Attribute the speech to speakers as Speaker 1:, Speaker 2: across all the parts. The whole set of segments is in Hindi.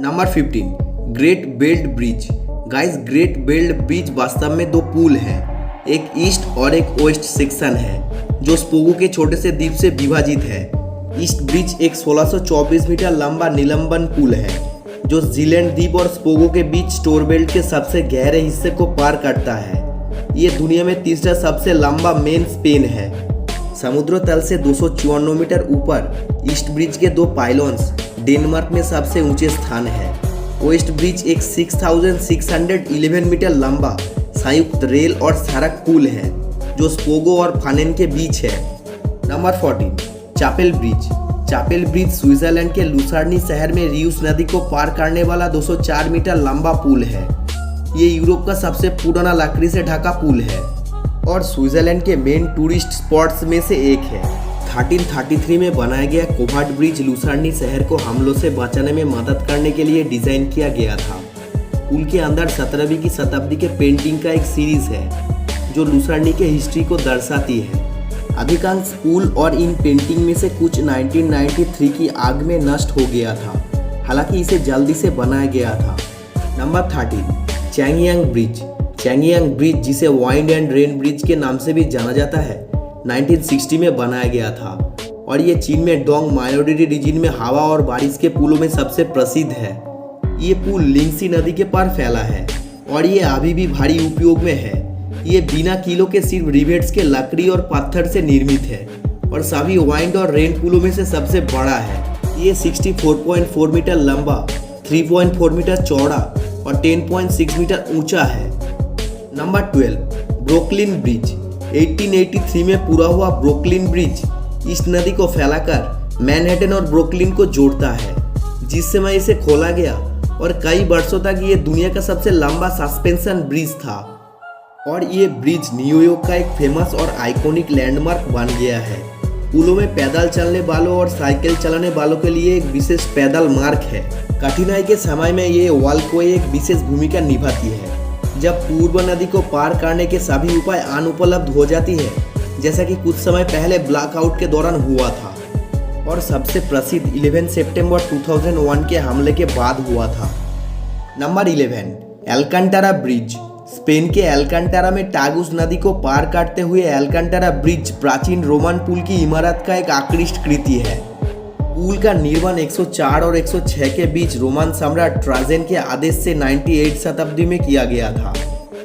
Speaker 1: Number 15 great belt bridge. Guys, great belt bridge वास्तव में दो पुल हैं, एक ईस्ट और एक वेस्ट सेक्शन है जो स्पोगो के छोटे से द्वीप से विभाजित है। ईस्ट ब्रिज एक 1624 मीटर लंबा निलंबन पुल है जो जीलैंड द्वीप और स्पोगो के बीच स्टोर बेल्ट के सबसे गहरे हिस्से को पार करता है। ये दुनिया में तीसरा सबसे लंबा मेन स्पेन है। समुद्र तल से 254 मीटर ऊपर ईस्ट ब्रिज के दो पाइलॉन्स डेनमार्क में सबसे ऊंचे स्थान है। वेस्ट ब्रिज एक 6611 मीटर लंबा संयुक्त रेल और सड़क पुल है जो स्पोगो और फानेन के बीच है। Number 14 Chapel bridge. Chapel bridge Switzerland के लुसार्नी शहर में रियूस नदी को पार करने वाला 204 मीटर लंबा पुल है। ये यूरोप का सबसे पुराना लकड़ी से ढका पुल है और स्विट्जरलैंड के मेन टूरिस्ट स्पॉट्स में से एक है। 1333 में बनाया गया कोबार्ड ब्रिज लुसार्नी शहर को हमलों से बचाने में मदद करने के लिए डिजाइन किया गया था। पुल के अंदर 17वीं की शताब्दी के पेंटिंग का एक सीरीज है जो लुसार्नी के हिस्ट्री को दर्शाती है। अधिकांश पुल और इन पेंटिंग में से कुछ 1993 की आग में नष्ट हो गया था, हालांकि इसे जल्दी से बनाया गया था। Number 13 Chengyang bridge. Chengyang bridge, जिसे वाइंड एंड रेन ब्रिज के नाम से भी जाना जाता है, 1960 में बनाया गया था और ये चीन में डोंग मायोडिरी रीजन में हवा और बारिश के पुलों में सबसे प्रसिद्ध है। ये पुल लिंगसी नदी के पार फैला है और ये अभी भी भारी उपयोग में है। ये बिना कीलों के सिर्फ रिवेट्स के लकड़ी और पत्थर से निर्मित है और सभी वाइंड और रेन पुलों में से सबसे बड़ा है। ये 64.4 मीटर लंबा, 3.4 मीटर चौड़ा और 10.6 मीटर ऊंचा है। Number 12 Brooklyn bridge. 1883 में पूरा हुआ ब्रुकलिन ब्रिज ईस्ट नदी को फैलाकर मैनहट्टन और ब्रुकलिन को जोड़ता है, जिस समय इसे खोला गया और कई वर्षों तक ये दुनिया का सबसे लंबा सस्पेंशन ब्रिज था और ये ब्रिज न्यूयॉर्क का एक फेमस और आइकॉनिक लैंडमार्क बन गया है। पुलों में पैदल चलने वालों और साइकिल चलाने वालों के लिए एक विशेष पैदल मार्ग है। कठिनाई के समय में ये वॉलवे एक विशेष भूमिका निभाती है। जब पूर्व नदी को पार करने के सभी उपाय अनुपलब्ध हो जाती है, जैसा कि कुछ समय पहले ब्लैकआउट के दौरान हुआ था और सबसे प्रसिद्ध 11 सितंबर 2001 के हमले के बाद हुआ था। Number 11 एल्कांटारा bridge. स्पेन के एल्कांटारा में टागुस नदी को पार करते हुए एल्कांटारा ब्रिज प्राचीन रोमन पुल की इमारत का एक आकृष्ट कृति है। पुल का निर्माण 104 और 106 के बीच रोमन सम्राट ट्राजन के आदेश से 98 शताब्दी में किया गया था,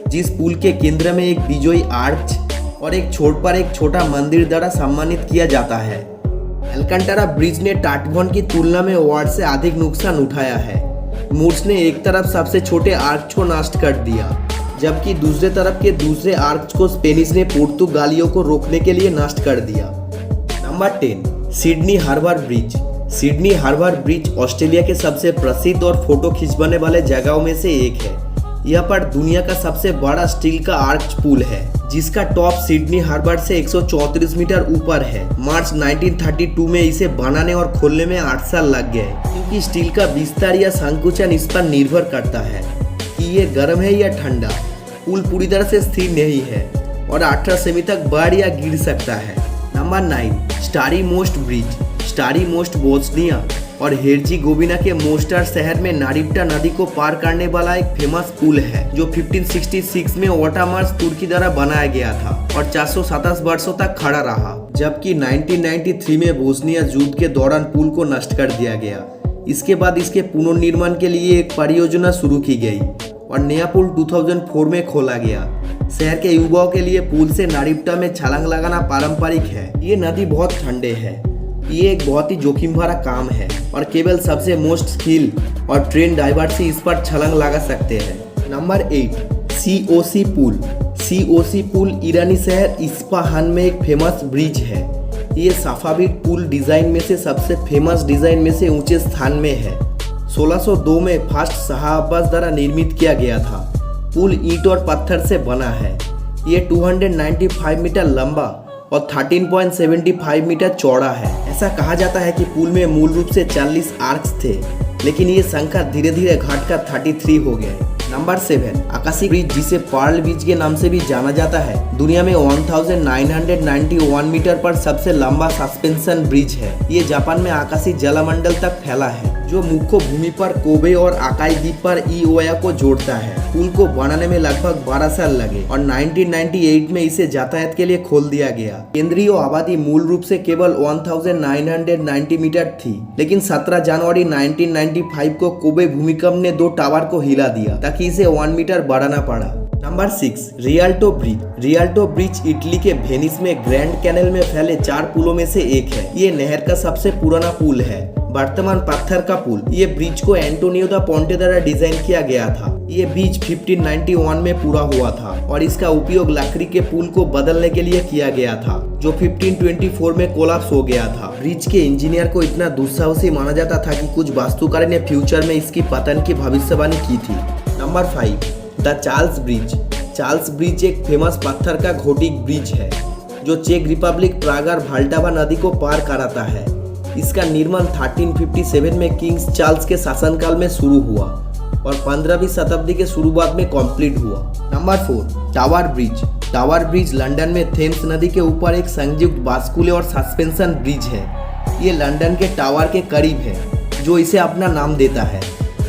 Speaker 1: जिस पुल के केंद्र में एक विजयी आर्च और एक छोर पर एक छोटा मंदिर द्वारा सम्मानित किया जाता है। एल्कांटारा ब्रिज ने टाटबॉन की तुलना में वाट से अधिक नुकसान उठाया है। मूर्स ने एक तरफ सबसे छोटे आर्च को नष्ट कर दिया, जबकि दूसरे तरफ के दूसरे आर्च को स्पेनिश ने पुर्तगालियों को रोकने के लिए नष्ट कर दिया। Number 10 Sydney Harbour Bridge. Sydney Harbour Bridge Australia के सबसे प्रसिद्ध और फोटो खिंचवाने वाले जगहों में से एक है। यह पर दुनिया का सबसे बड़ा स्टील का आर्च पुल है, जिसका टॉप सिडनी हार्बर से 134 मीटर ऊपर है। मार्च 1932 में इसे बनाने और खोलने में 8 साल लग गए, क्योंकि स्टील का विस्तार या संकुचन इस पर निर्भर करता है कि ये गर्म है या ठंडा। पुल पूरी तरह से स्थिर नहीं है और 18 सेमी तक बढ़ या गिर सकता है। Number 9 starry most bridge. Starry most Bosnia और हेर्जिगोविना के मोस्टर शहर में नारिप्टा नदी को पार करने वाला एक फेमस पुल है, जो 1566 में ओटामार्स तुर्की द्वारा बनाया गया था और 427 वर्षों तक खड़ा रहा, जबकि 1993 में बोस्निया युद्ध के दौरान पुल को नष्ट कर दिया गया। इसके बाद इसके पुनर्निर्माण के लिए एक परियोजना शुरू की गई और नया पुल 2004 में खोला गया। शहर के युवाओं के लिए पुल से नारिप्टा में छलांग लगाना पारंपरिक है। ये नदी बहुत ठंडे है। ये एक बहुत ही जोखिम भरा काम है और केवल सबसे मोस्ट स्किल और ट्रेन ड्राइवर्स ही इस पर छलांग लगा सकते हैं। नंबर 8 COC पुल। COC पुल ईरानी शहर इस्फहान में एक फेमस ब्रिज है। ये सफाविद पुल डिजाइन में से सबसे फेमस डिजाइन में से ऊंचे स्थान में है। 1602 में फर्स्ट शाह अब्बास द्वारा निर्मित किया गया था। पुल ईंट और पत्थर से बना है। ये 295 मीटर लंबा और 13.75 मीटर चौड़ा है। ऐसा कहा जाता है कि पुल में मूल रूप से 40 आर्क्स थे, लेकिन ये संख्या धीरे धीरे घटकर 33 हो गए। नंबर 7 आकाशी ब्रिज, जिसे पर्ल ब्रिज के नाम से भी जाना जाता है, दुनिया में 1991 मीटर पर सबसे लंबा सस्पेंशन ब्रिज है। ये जापान में आकाशी जलमंडल तक फैला है, जो मुख्य भूमि पर कोबे और आकाई द्वीप पर इओया को जोड़ता है। पुल को बनाने में लगभग 12 साल लगे और 1998 में इसे यातायात के लिए खोल दिया गया। केंद्रीय आबादी मूल रूप से केवल 1990 मीटर थी, लेकिन 17 जनवरी 1995 को कोबे भूमिकंप ने 2 टावर को हिला दिया ताकि इसे 1 मीटर बढ़ाना पड़ा। Number 6, Rialto bridge. Rialto bridge Italy के वेनिस में ग्रैंड कैनल में फैले 4 पुलों में से एक है। ये नहर का सबसे पुराना पुल है, वर्तमान पत्थर का पुल। ये ब्रिज को एंटोनियो दा पोंटे द्वारा डिजाइन किया गया था। ये ब्रिज 1591 में पूरा हुआ था और इसका उपयोग लकड़ी के पुल को बदलने के लिए किया गया था, जो 1524 में कोलैप्स हो गया था। ब्रिज के इंजीनियर को इतना दुस्साहसी माना जाता था कि कुछ वास्तुकारों ने फ्यूचर में इसकी पतन की भविष्यवाणी की थी। Number 5, the Charles bridge. Charles bridge एक फेमस पत्थर का घोटिक ब्रिज है जो चेक रिपब्लिक प्रागर भाल्टावा नदी को पार कराता है। इसका निर्माण 1357 में किंग्स चार्ल्स के शासनकाल में शुरू हुआ और 15वीं शताब्दी के शुरुआत में कंप्लीट हुआ। Number 4, tower bridge. Tower bridge London में थेम्स नदी के ऊपर एक संयुक्त बास्कुले और सस्पेंशन ब्रिज है। ये लंदन के टावर के करीब है, जो इसे अपना नाम देता है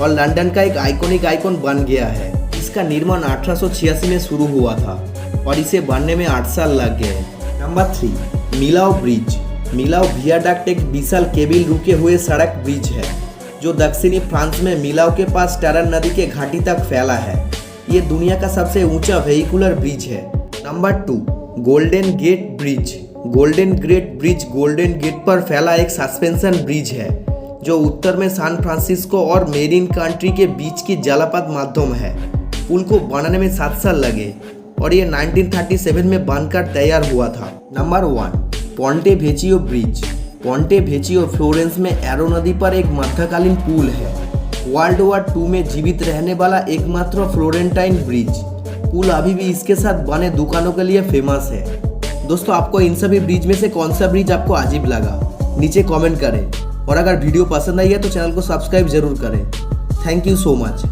Speaker 1: और लंदन का एक आइकॉनिक आइकॉन बन गया है। इसका निर्माण 1886 में शुरू हुआ था और इसे बनने में 8 साल लग गए। नंबर 3, मिलाओ ब्रिज। मिलाओ वियाडक्ट एक विशाल केबल रुके हुए सड़क ब्रिज है जो दक्षिणी फ्रांस में मिलाओ के पास टैरन नदी के घाटी तक फैला है। ये दुनिया का सबसे ऊंचा वेहिकुलर ब्रिज है। Number 2, Golden Gate Bridge. Golden Gate Bridge Golden Gate पर फैला एक सस्पेंशन ब्रिज है जो उत्तर में सैन फ्रांसिस्को और मेरिन कंट्री के बीच की जलपथ माध्यम है। पुल को बनाने में 7 साल लगे और ये 1937 में बनकर तैयार हुआ था। Number 1, Ponte Vecchio bridge. Ponte Vecchio Florence में एरो नदी पर एक मध्यकालीन पुल है। वर्ल्ड वॉर 2 में जीवित रहने वाला एकमात्र फ्लोरेंटाइन ब्रिज। पुल अभी भी इसके साथ बने दुकानों के लिए फेमस है। दोस्तों, आपको इन सभी ब्रिज में से कौन सा ब्रिज आपको अजीब लगा, नीचे कमेंट करें और अगर वीडियो पसंद आई है तो चैनल को सब्सक्राइब जरूर करें। Thank you so much.